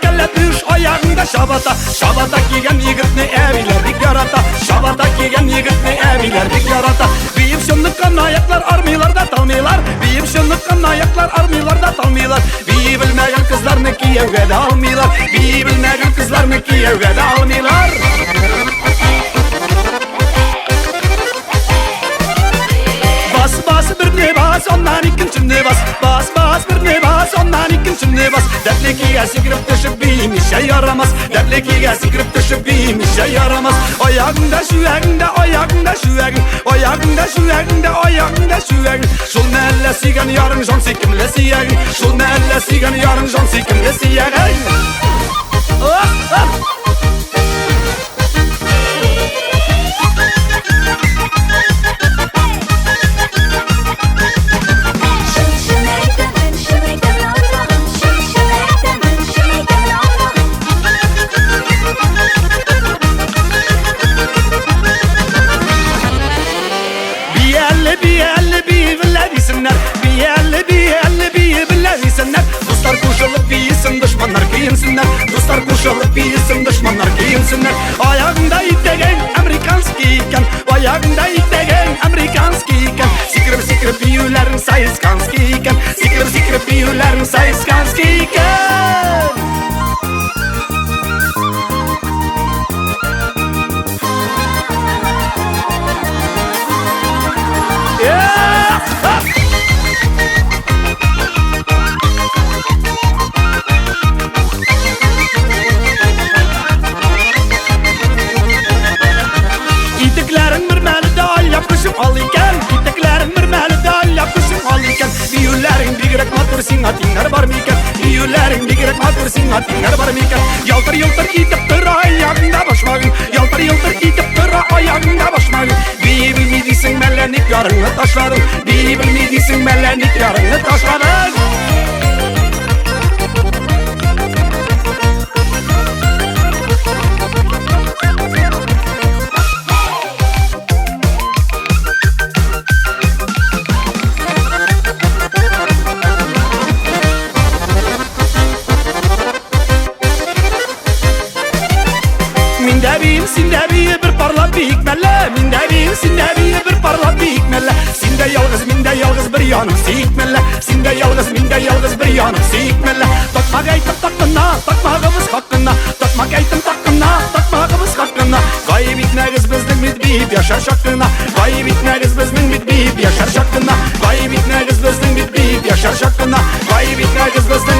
kelle düş ayağında şabata. Şabata giygen yigitni evilerdik yarata. Şabata giygen yigitni evilerdik yarata. Biyip şınlıkkan ayaklar armiylarda talmıylar. Biyip şınlıkkan ayaklar armiylarda talmıylar. Biyi bilmegen kızlarını kiyevge de almıylar. Biyi bilmegen kızlarını kiyevge de almıylar. Bas bas birine bas ondan ikincisine bas. Bas bas birine bas ondan ikincisine bas. Dertlikiye sikirip düşüp biyim işe yaramaz. Dertlikiye sikirip düşüp biyim işe yaramaz. Ayağında şu eginde ayağında şu egin. Ayağında şu eginde ayağında şu egin. Şul melle sigen yarın jon sikimle siyegin. Şul melle sigen yarın jon sikimle siyegin. Dostlar koşulup biyisin düşmanlar giyinsinler. Dostlar koşulup biyisin düşmanlar giyinsinler. Ayağında itegen Amerikanski iken. Ayağında itegen Amerikanski iken. Sikirip sikirip biyulerin sayıskanski iken. Sikirip sikirip biyulerin sayıskanski iken. Singatingar var miken, biyulerin bigrek matur singatingar var miken. Yaltır yaltır gidip tıra ayağında başmağın. Yaltır yaltır gidip tıra ayağında başmağın. Biyi bilmediysin mellenip yarını taşladın. Biyi bilmediysin mellenip yarını taşladın. Sindebi bir parla bikmelle. Mindebi sindebi bir parla bikmelle. Sinde yalgız bir yanım sikmelle. Sinde yalgız bir yanım sikmelle. Takmak aytım takına, takmağımız hakkına. Takmak aytım takına, takmağımız hakkına. Gayip itnegiz bizning bitbiyip yaşar şakkına. Gayip itnegiz bizning bitbiyip yaşar şakkına. Gayip itnegiz bizning bitbiyip yaşar şakkına. Gayip itnegiz bizning